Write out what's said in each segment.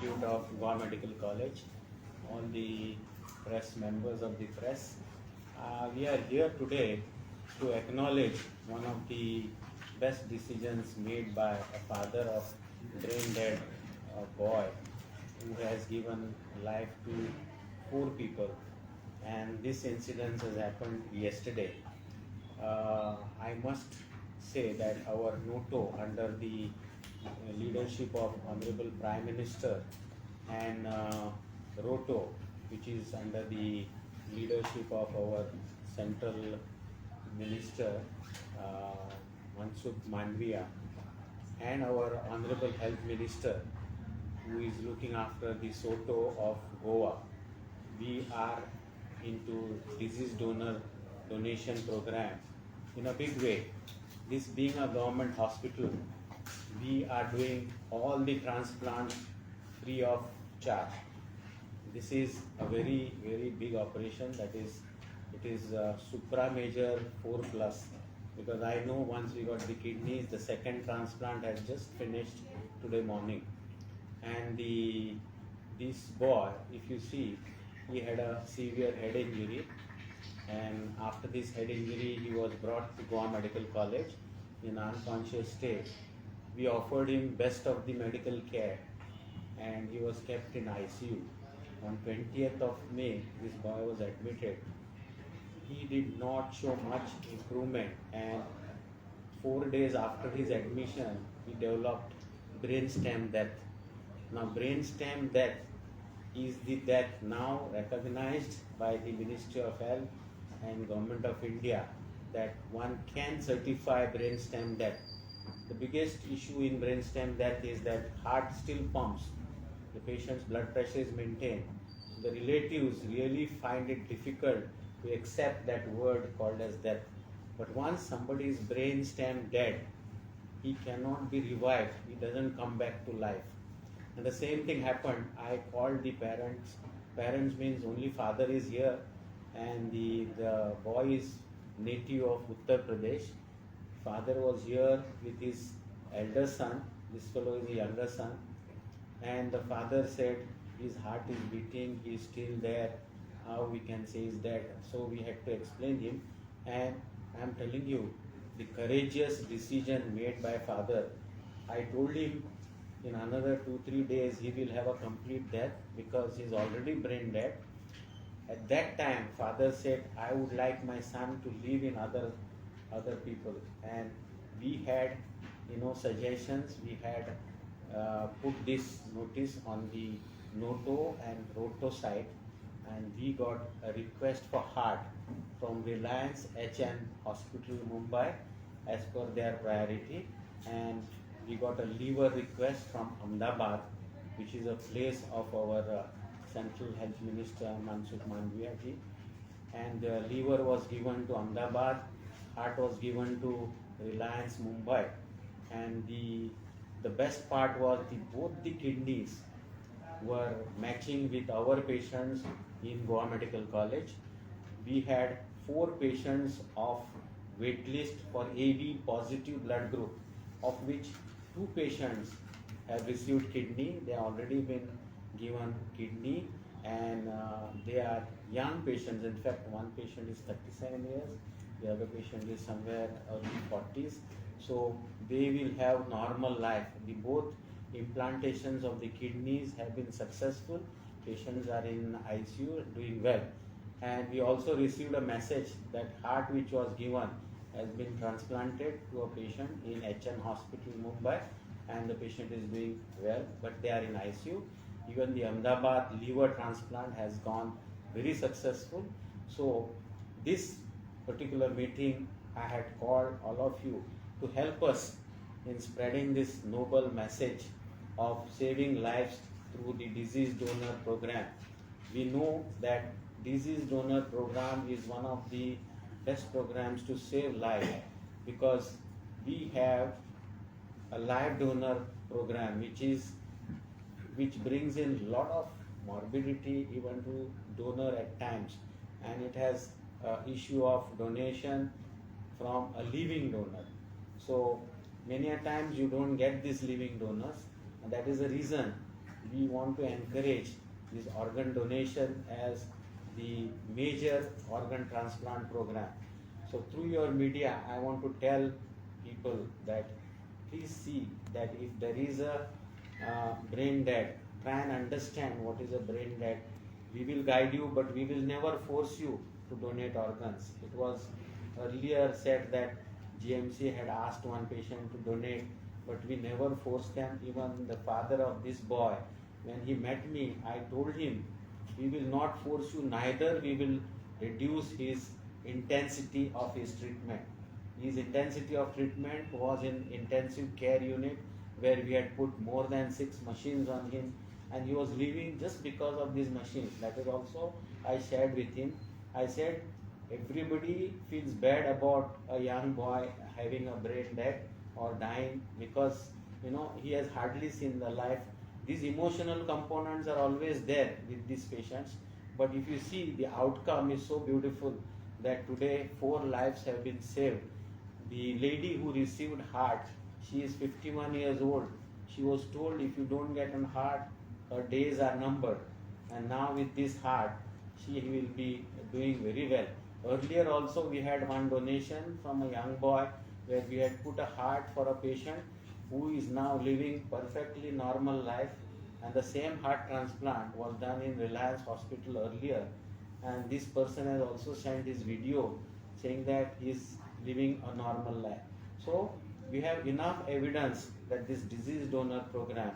Institute of Goan Medical College, all the press members of the press. We are here today to acknowledge one of the best decisions made by a father of brain dead boy who has given life to 4 people, and this incident has happened yesterday. I must say that our NOTO, under the leadership of Honorable Prime Minister, and ROTO, which is under the leadership of our Central Minister Mansukh Mandviya, and our Honorable Health Minister, who is looking after the SOTO of Goa. We are into disease donation program in a big way. This being a government hospital, we are doing all the transplants free of charge. This is a very big operation. That is, it is supra major 4 plus, because I know once we got the kidneys, the second transplant has just finished today morning. And this boy, if you see, he had a severe head injury, and after this head injury he was brought to Goa Medical College in unconscious state. We offered him best of the medical care, and he was kept in ICU. On 20th of May, this boy was admitted. He did not show much improvement, and 4 days after his admission, he developed brainstem death. Now, brainstem death is the death now recognized by the Ministry of Health and Government of India, that one can certify brainstem death. The biggest issue in brainstem death is that heart still pumps, the patient's blood pressure is maintained. The relatives really find it difficult to accept that word called as death. But once somebody is brainstem dead, he cannot be revived, he doesn't come back to life. And the same thing happened. I called the parents. Parents means only father is here, and the boy is native of Uttar Pradesh. Father was here with his elder son. This fellow is the younger son. And the father said his heart is beating, he is still there. How we can say he's dead? So we had to explain him. And I am telling you, the courageous decision made by father. I told him in another 2-3 days he will have a complete death, because he is already brain dead. At that time, father said, I would like my son to live in other people. And we had, suggestions. We had put this notice on the NOTO and ROTO site, and we got a request for heart from Reliance HN Hospital Mumbai as per their priority, and we got a liver request from Ahmedabad, which is a place of our Central Health Minister Mansukh Mandviya ji, and the liver was given to Ahmedabad, heart was given to Reliance Mumbai, and the best part was both the kidneys were matching with our patients in Goa Medical College. We had 4 patients of waitlist for AB positive blood group, of which 2 patients have received kidney. They have already been given kidney, and they are young patients. In fact, one patient is 37 years, the other patient is somewhere early 40s. So they will have normal life. Both implantations of the kidneys have been successful. Patients are in ICU doing well. And we also received a message that heart which was given has been transplanted to a patient in HN Hospital Mumbai, and the patient is doing well, but they are in ICU. Even the Ahmedabad liver transplant has gone very successful. So this particular meeting, I had called all of you to help us in spreading this noble message of saving lives through the disease donor program. We know that disease donor program is one of the best programs to save life, because we have a live donor program which brings in a lot of morbidity even to donor at times, and it has issue of donation from a living donor. So many a times you don't get these living donors, and that is the reason we want to encourage this organ donation as the major organ transplant program. So through your media, I want to tell people that please see that if there is a brain dead, try and understand what is a brain dead. We will guide you, but we will never force you to donate organs. It was earlier said that GMC had asked one patient to donate, but we never forced them. Even the father of this boy, when he met me, I told him, we will not force you, neither we will reduce his intensity of his treatment. His intensity of treatment was in intensive care unit where we had put more than 6 machines on him, and he was leaving just because of these machines. That is also I shared with him. I said, everybody feels bad about a young boy having a brain dead or dying because he has hardly seen the life. These emotional components are always there with these patients, but if you see, the outcome is so beautiful that today 4 lives have been saved. The lady who received heart, she is 51 years old. She was told, if you don't get an heart, her days are numbered. And now with this heart, she will be doing very well. Earlier also we had one donation from a young boy where we had put a heart for a patient who is now living perfectly normal life, and the same heart transplant was done in Reliance Hospital earlier, and this person has also sent his video saying that he is living a normal life. So we have enough evidence that this disease donor program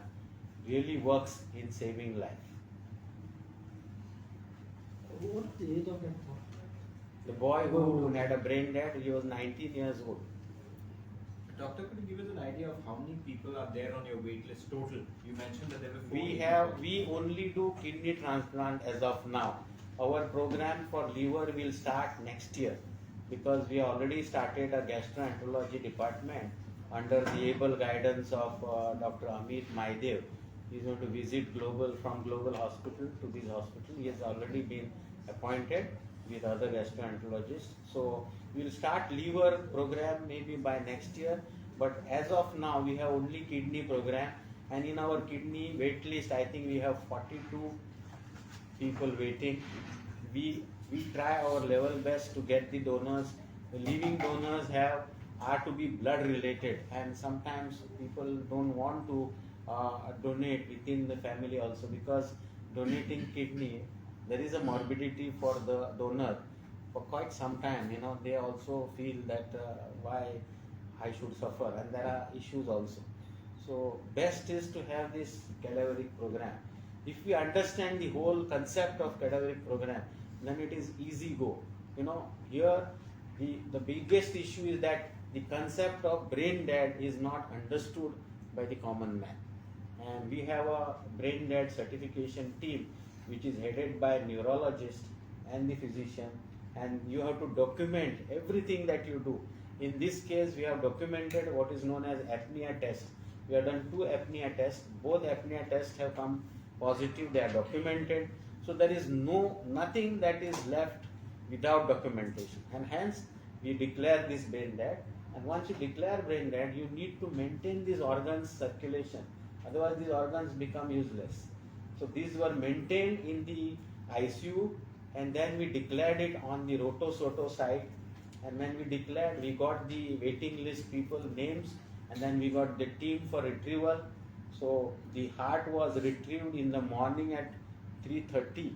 really works in saving life. What the age of that boy? The boy who had a brain dead, he was 19 years old. Doctor, could you give us an idea of how many people are there on your wait list total? You mentioned that there were 4. We only do kidney transplant as of now. Our program for liver will start next year because we already started a gastroenterology department under the able guidance of Dr. Amit Maidev. He is going to visit from Global Hospital to this hospital. He has already been appointed with other gastroenterologists. So we will start liver program maybe by next year. But as of now, we have only kidney program. And in our kidney wait list, I think we have 42 people waiting. We try our level best to get the donors. The living donors are to be blood related, and sometimes people don't want to donate within the family also, because donating kidney, there is a morbidity for the donor for quite some time. They also feel that why I should suffer, and there are issues also. So best is to have this cadaveric program. If we understand the whole concept of cadaveric program, then it is easy go. Here the biggest issue is that the concept of brain dead is not understood by the common man. And we have a brain dead certification team which is headed by a neurologist and the physician, and you have to document everything that you do. In this case, we have documented what is known as apnea test. We have done 2 apnea tests. Both apnea tests have come positive. They are documented. So there is nothing that is left without documentation, and hence we declare this brain dead. And once you declare brain dead, you need to maintain these organs circulation. Otherwise, these organs become useless. So these were maintained in the ICU, and then we declared it on the Roto-Soto site. And when we declared, we got the waiting list people names, and then we got the team for retrieval. So the heart was retrieved in the morning at 3:30,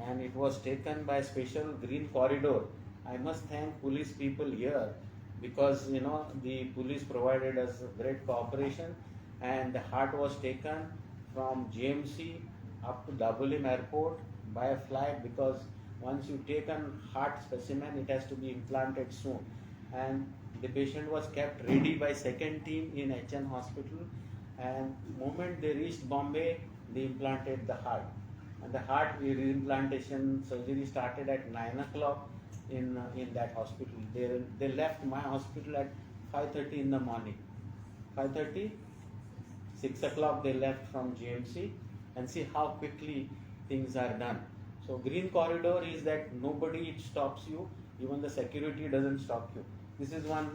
and it was taken by special green corridor. I must thank police people here, because the police provided us great cooperation, and the heart was taken from GMC up to Dabolim airport by a flight, because once you take a heart specimen, it has to be implanted soon. And the patient was kept ready by second team in HN hospital, and the moment they reached Bombay, they implanted the heart. And the heart reimplantation surgery started at 9 o'clock in that hospital. They left my hospital at 5:30 in the morning. 5:30, 6 o'clock they left from GMC, and see how quickly things are done. So green corridor is that nobody stops you, even the security doesn't stop you. This is one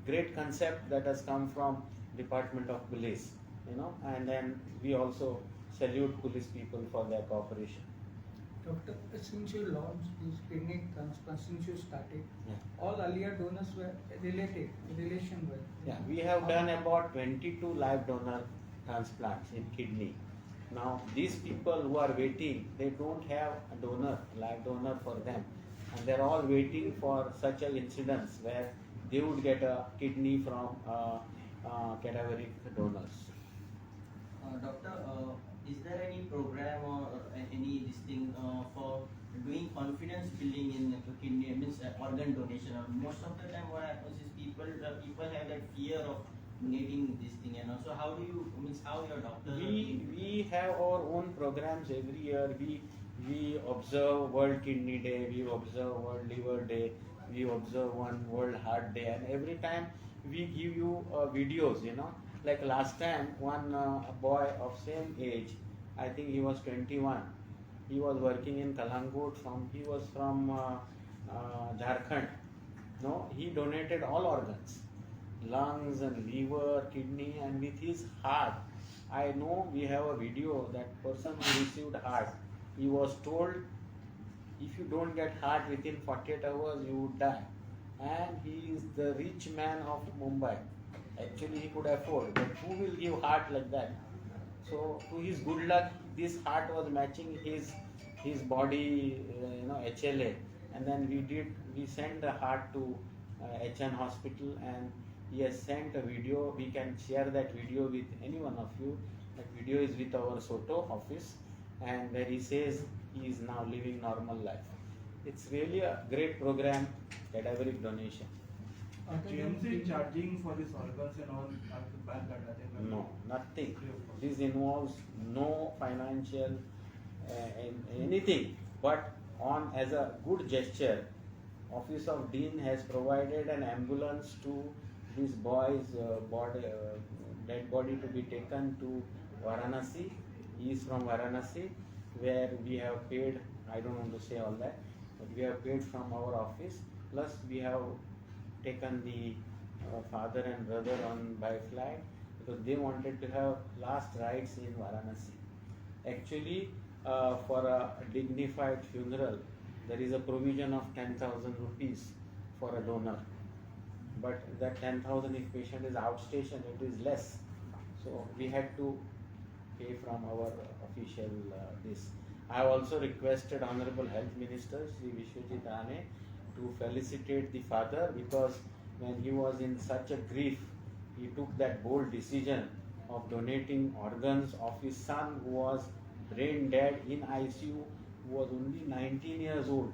great concept that has come from Department of Police, and then we also salute police people for their cooperation. Doctor, since you launched this kidney transplant, since you started, Yeah. all earlier donors were relation with. Yeah, we have done about 22 live donor transplants in kidney. Now, these people who are waiting, they don't have a donor, live donor for them, and they're all waiting for such an incidents where they would get a kidney from cadaveric donors. Doctor, is there any program or any this thing for doing confidence building in kidney means organ donation? Most of the time, what happens is people have that fear of donating this thing, and also how do you means how your doctors? We have our own programs every year. We observe World Kidney Day, we observe World Liver Day, we observe one World Heart Day, and every time we give you videos, you know. Like last time, one boy of same age, I think he was 21. He was working in Kalangut. He was from Jharkhand. No, he donated all organs, lungs and liver, kidney, and with his heart. I know we have a video. That person who received heart, he was told, if you don't get heart within 48 hours, you would die. And he is the rich man of Mumbai. Actually, he could afford, but who will give heart like that? So, to his good luck, this heart was matching his body, HLA, and then we sent the heart to HN hospital, and he has sent a video. We can share that video with any one of you. That video is with our Soto office, and where he says he is now living normal life. It's really a great program, cadaveric donation. GMC charging for these organs and all are the bank that No, nothing. This involves no financial anything, but as a good gesture, Office of Dean has provided an ambulance to this boy's dead body to be taken to Varanasi. He is from Varanasi, where we have paid, I don't want to say all that, but we have paid from our office, plus we have taken the father and brother on by flight because they wanted to have last rites in Varanasi. Actually, for a dignified funeral, there is a provision of 10,000 rupees for a donor. But that 10,000, if patient is outstation, it is less. So we had to pay from our official this. I have also requested Honorable Health Minister Shri Vishwajit Rane to felicitate the father, because when he was in such a grief, he took that bold decision of donating organs of his son who was brain dead in ICU, who was only 19 years old.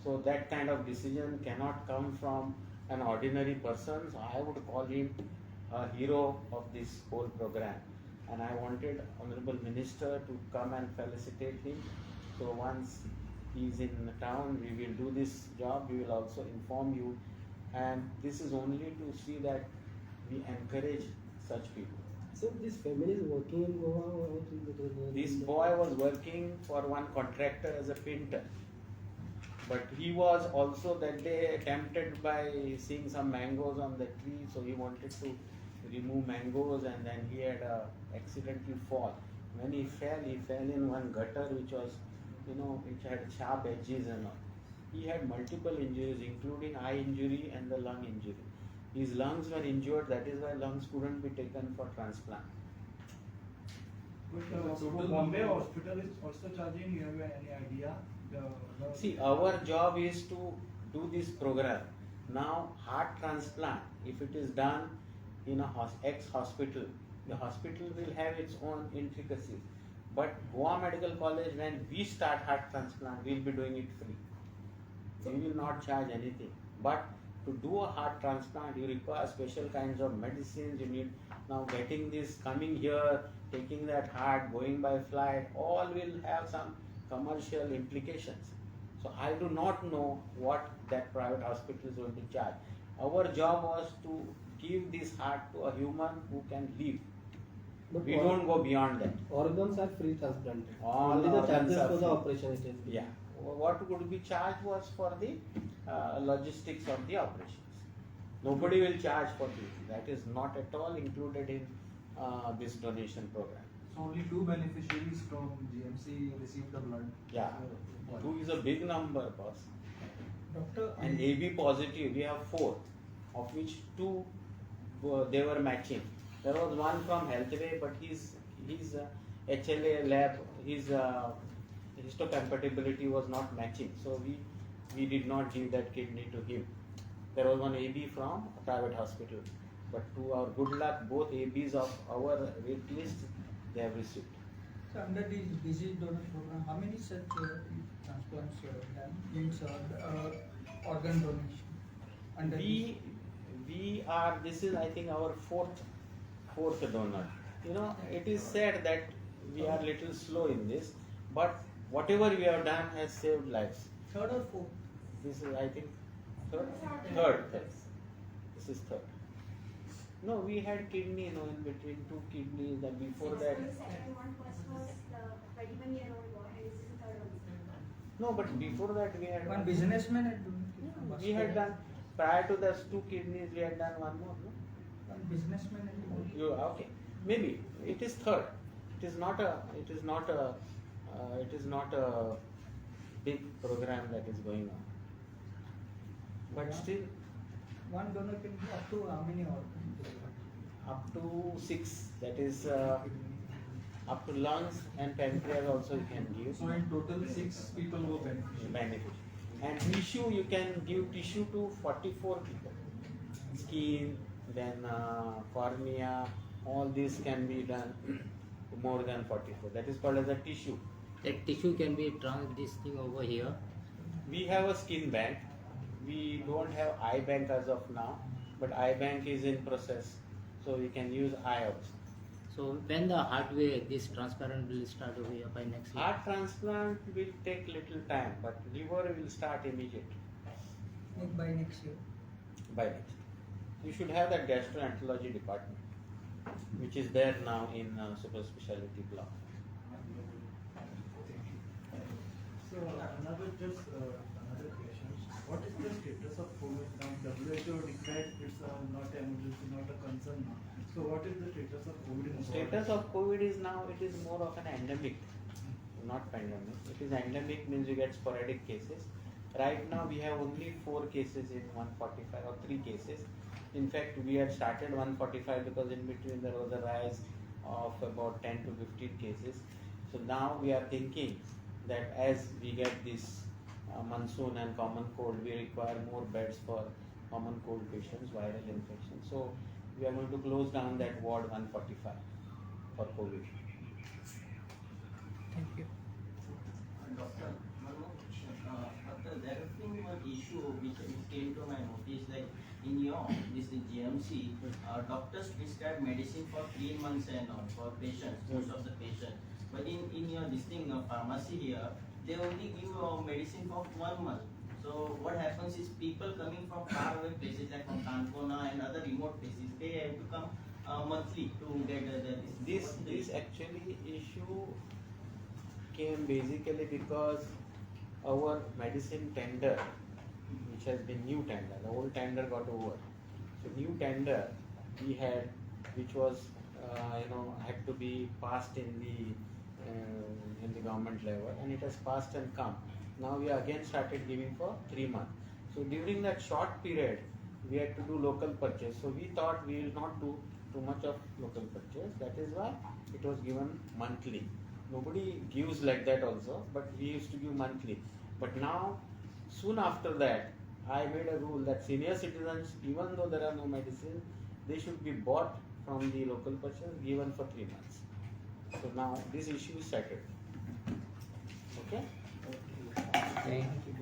So that kind of decision cannot come from an ordinary person. So I would call him a hero of this whole program. And I wanted Honorable Minister to come and felicitate him. So once he is in town, we will do this job. We will also inform you. And this is only to see that we encourage such people. So this family is working in Goa or This boy was working for one contractor as a painter. But he was also that day tempted by seeing some mangoes on the tree, so he wanted to remove mangoes, and then he had a accidental fall. When he fell in one gutter which was, which had sharp edges and all. He had multiple injuries, including eye injury and the lung injury. His lungs were injured, that is why lungs couldn't be taken for transplant. But Bombay hospital is also charging, you have any idea? See, our job is to do this program. Now, heart transplant, if it is done in a ex-hospital, the hospital will have its own intricacies. But Goa Medical College, when we start heart transplant, we will be doing it free. We will not charge anything. But to do a heart transplant, you require special kinds of medicines. You need now getting this, coming here, taking that heart, going by flight, all will have some commercial implications. So I do not know what that private hospital is going to charge. Our job was to give this heart to a human who can live. But We don't go beyond that. organs are free transplanted. All Only the organs charges are for the free. operation it is. Yeah. What would be charged was for the logistics of the operations. Nobody will charge for this. That is not at all included in this donation program. So only 2 beneficiaries from GMC received the blood. Yeah, One. 2 is a big number, boss. Doctor, And AB positive, we have 4, of which 2 they were matching. There was one from Healthway, but his HLA lab, his histocompatibility was not matching, so we did not give that kidney to him. There was one AB from a private hospital, but to our good luck, both ABs of our wait list they have received. so under this disease donor program, how many such transplants done? Means organ donation. Under We are, this is I think our fourth donor. You know, it is said that we are little slow in this, but whatever we have done has saved lives. this, third or fourth? This is I think third. This is third. No, we had kidney, in between 2 kidneys, and before that. The second one was the 21-year-old boy, and this is the third one. No, but before that we had One businessman had donated. we had done, prior to those 2 kidneys we had done one more, no? One businessman had donated. You okay? Maybe it is third. It is not a big program that is going on. But still, One donor can give up to how many organs? up to 6. That is up to lungs and pancreas also you can give. So in total 6 people were beneficiaries. Benefit. And tissue, you can give tissue to 44 people. Skin, then cornea, all this can be done to more than 44. That is called as a tissue. That tissue can be this thing over here. We have a skin bank. We don't have eye bank as of now, but eye bank is in process, so we can use eye also. So when the heartway, this transparent will start over here by next year. Heart transplant will take little time, but liver will start immediately By next year. by next. You should have that gastroenterology department, which is there now in super specialty block. So another question. What is the status of COVID now? WHO declared it's not an emergency, not a concern now. So what is the status of COVID in the Status world? of COVID is now, it is more of an endemic, not pandemic. It is endemic, means you get sporadic cases. Right now we have only 4 cases in 145 or 3 cases. In fact, we had started 145 because in between there was a rise of about 10 to 15 cases. So now we are thinking that as we get this monsoon and common cold, we require more beds for common cold patients, viral infection. So we are going to close down that ward 145 for COVID. Thank you. Doctor, one more question. Doctor, there has been one issue which came to my notice, like in your this GMC, doctors prescribe medicine for 3 months and all for patients, most of the patients. But in your pharmacy here, they only give medicine for 1 month. So what happens is people coming from far away places like from Kankona and other remote places, they have to come monthly to get This actually issue came basically because our medicine tender, which has been new tender, the old tender got over. So new tender we had, which was had to be passed in the government level, and it has passed and come. Now we again started giving for 3 months. So during that short period, we had to do local purchase. So we thought we will not do too much of local purchase. That is why it was given monthly. Nobody gives like that also, but we used to give monthly. But now, soon after that, I made a rule that senior citizens, even though there are no medicine, they should be bought from the local purchase, given for 3 months. So now this issue is settled. Okay? Thank you.